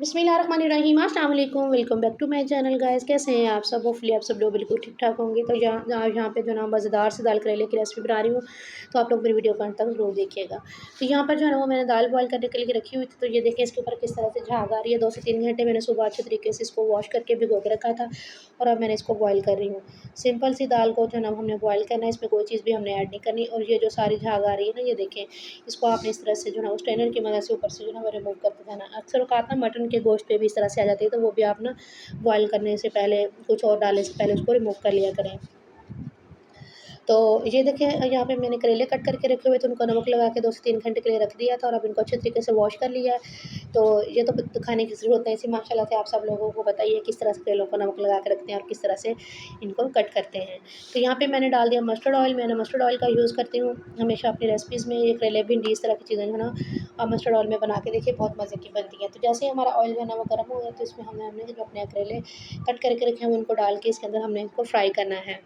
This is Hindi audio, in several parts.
बिस्मिल्लाहिर्रहमानिर्रहीम, अस्सलाम वालेकुम, welcome back to my channel guys. कैसे हैं आप सब? होपफुली आप सब लोग बिल्कुल ठीक ठाक होंगे। तो यहाँ पे जो ना मज़ेदार से दाल करेले की रेसिपी बना रही हूँ, तो आप लोग मेरी वीडियो को अंत तक ज़रूर देखिएगा। तो यहाँ पर जो है ना वो मैंने दाल बॉयल करने के लिए रखी हुई थी। तो ये देखिए इसके ऊपर किस तरह से झाग आ रही है। 2 से 3 घंटे मैंने सुबह अच्छे तरीके से इसको वॉश करके भिगो के रखा था और अब मैंने इसको बॉयल कर रही हूँ। सिंपल सी दाल को जो है ना हमने बॉयल करना है, इसमें कोई चीज़ भी हमने ऐड नहीं करनी। और ये जो सारी झाग आ रही है ना, ये देखें, इसको आपने इस तरह से जो है ना स्ट्रेनर की मदद से ऊपर से जो है ना रिमूव करते जाना। अक्सर औकात ना मटन के गोश्त पे भी इस तरह से आ जाती है, तो वो भी आप ना बॉयल करने से पहले, कुछ और डालने से पहले उसको रिमूव कर लिया करें। तो ये देखिए यहाँ पे मैंने करेले कट करके रखे हुए थे, उनको नमक लगा के 2 से 3 घंटे के लिए रख दिया था और अब इनको अच्छे तरीके से वॉश कर लिया है। तो ये तो दिखाने की ज़रूरत नहीं थी। माशाल्लाह से आप सब लोगों को बताइए किस तरह से करेलों को नमक लगा के रखते हैं और किस तरह से इनको कट करते हैं। तो यहाँ पे मैंने डाल दिया मस्टर्ड ऑयल। मैंने मस्टर्ड ऑयल का यूज़ करती हूँ हमेशा अपनी रेसिपीज़ में। ये करेले, भिंडी, इस तरह की चीज़ें जो है ना आप मस्टर्ड ऑयल में बना के देखिए, बहुत मज़े की बनती है। तो जैसे ही हमारा ऑयल जो है ना वो गर्म हो गया, तो इसमें हमने जो अपने करेले कट करके रखे हैं उनको डाल के इसके अंदर हमने इनको फ्राई करना है।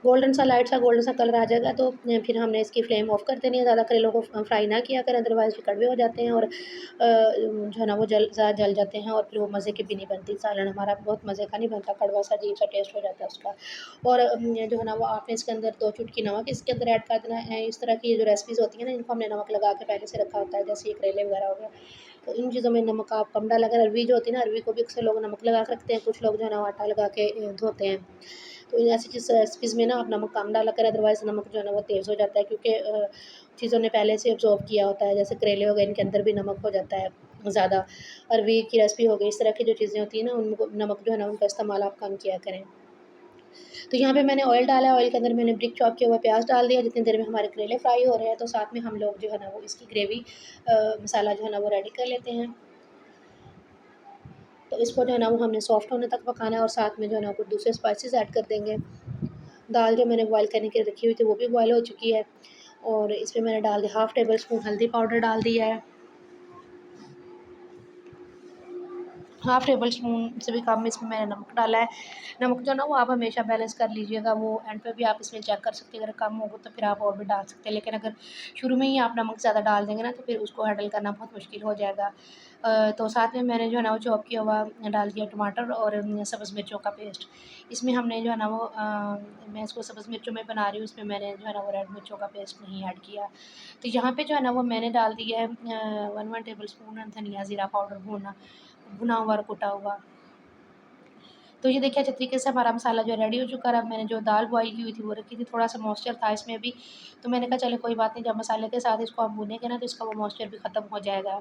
गोल्डन सा, लाइट सा गोल्डन सा कलर आ जाएगा तो फिर हमने इसकी फ्लेम ऑफ कर देनी है। ज़्यादा करेलों को फ्राई ना किया करें, अदरवाइज़ ये कड़वे हो जाते हैं और जो है ना वो ज़्यादा जल जाते हैं और फिर वो मज़े की भी नहीं बनती। सालन हमारा बहुत मज़े का नहीं बनता, कड़वा सा अजीब सा टेस्ट हो जाता है उसका। और जो है ना वो आपने इसके अंदर 2 चुटकी नमक इसके अंदर ऐड कर देना है। इस तरह की ये जो रेसिपीज़ होती हैं ना, इनको हमने नमक लगा के पहले से रखा होता है, जैसे ये करेले वगैरह हो गया। तो इन चीज़ों में नमक आप कम डाला करें। अरवी जो होती है ना, अरवी को भी अक्सर लोग नमक लगा के रखते हैं, कुछ लोग जो है ना आटा लगा के धोते हैं। तो ऐसी चीज़ रेसिपीज़ में ना आप नमक कम डाला करें, अदरवाइज़ नमक जो है ना वो तेज़ हो जाता है, क्योंकि चीज़ों ने पहले से अब्ज़ॉर्ब किया होता है। जैसे करेले हो गए, इनके अंदर भी नमक हो जाता है ज़्यादा। अरवी की रेसिपी हो गई, इस तरह की जो चीज़ें होती हैं ना, उनको नमक जो है ना उनका इस्तेमाल आप कम किया करें। तो यहाँ पे मैंने ऑयल डाला है, ऑयल के अंदर मैंने ब्रिक चॉप किया हुआ प्याज डाल दिया। जितनी देर में हमारे करेले फ्राई हो रहे हैं, तो साथ में हम लोग जो है ना वो इसकी ग्रेवी मसाला जो है ना वो रेडी कर लेते हैं। तो इसको जो है ना वो हमने सॉफ्ट होने तक पकाना है और साथ में जो है ना कुछ दूसरे स्पाइसेस ऐड कर देंगे। दाल जो मैंने बॉयल करने के लिए रखी हुई थी वो भी बॉयल हो चुकी है और इसमें मैंने डाल दिया हाफ़ टेबल स्पून हल्दी पाउडर डाल दिया है। हाफ़ टेबल स्पून से भी कम इसमें मैंने नमक डाला है। नमक जो है ना वो आप हमेशा बैलेंस कर लीजिएगा, वो एंड पे भी आप इसमें चेक कर सकते हैं। अगर कम होगा तो फिर आप और भी डाल सकते हैं, लेकिन अगर शुरू में ही आप नमक ज़्यादा डाल देंगे ना, तो फिर उसको हैंडल करना बहुत मुश्किल हो जाएगा। तो साथ में मैंने जो है ना वो चॉप किया हुआ डाल दिया टमाटर और सब्ज़ मिर्चों का पेस्ट। इसमें हमने जो है ना वो मैं इसको सब्ज़ मिर्चों में बना रही हूँ, इसमें मैंने जो है ना वो रेड मिर्चों का पेस्ट नहीं ऐड किया। तो यहाँ पे जो है ना वो मैंने डाल दिया है 1 टेबल स्पून धनिया ज़ीरा पाउडर भुना हुआ और कुटा हुआ। तो ये देखिए अच्छे तरीके से हमारा मसाला जो है रेडी हो चुका है। अब मैंने जो दाल बॉयल की हुई थी वो रखी थी, थोड़ा-सा मॉइस्चर था इसमें भी, तो मैंने कहा चलो कोई बात नहीं, जब मसाले के साथ इसको हम भूनेंगे ना तो इसका वो मॉइस्चर भी ख़त्म हो जाएगा।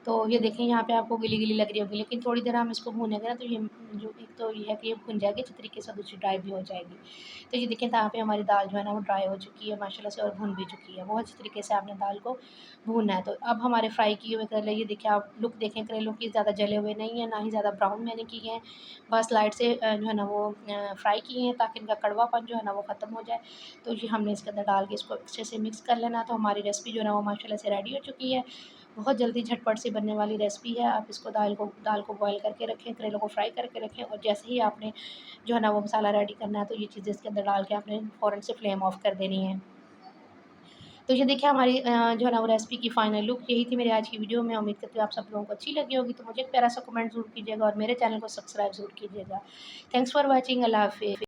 तो ये देखें यहाँ पे आपको गीली-गीली लग रही होगी, लेकिन थोड़ी देर हम इसको भूनेंगे ना तो ये जो एक तो ये है कि ये भुन जाएगी अच्छी तरीके से, दूसरी ड्राई भी हो जाएगी। तो ये देखें यहाँ पे हमारी दाल जो है ना वो ड्राई हो चुकी है माशाल्लाह से और भुन भी चुकी है। बहुत अच्छी तरीके से आपने दाल को भूनना है। तो अब हमारे फ्राई किए हुए करेले, ये देखिए आप लुक देखें करेलों की, ज़्यादा जले हुए नहीं है, ना ही ज़्यादा ब्राउन मैंने किए हैं। बस लाइट से जो है ना वो फ्राई किए हैं ताकि इनका कड़वापन जो है ना वो ख़त्म हो जाए। तो ये हमने इसके अंदर डाल के इसको अच्छे से मिक्स कर लेना। तो हमारी रेसिपी जो है ना वो माशाल्लाह से रेडी हो चुकी है। बहुत जल्दी झटपट से बनने वाली रेसिपी है। आप इसको दाल को बॉयल करके रखें, करेलों को फ्राई करके रखें और जैसे ही आपने जो है ना वो मसाला रेडी करना है, तो ये चीज़ें इसके अंदर डाल के आपने फ़ौरन से फ्लेम ऑफ कर देनी है। तो ये देखिए हमारी जो है ना वो रेसिपी की फाइनल लुक यही थी मेरी आज की वीडियो में। उम्मीद करती हूँ आप सब लोगों को अच्छी लगी होगी। तो मुझे एक प्यारा सा कमेंट ज़रूर कीजिएगा और मेरे चैनल को सब्सक्राइब ज़रूर कीजिएगा। Thanks for watching. अल्लाह हाफ़िज़।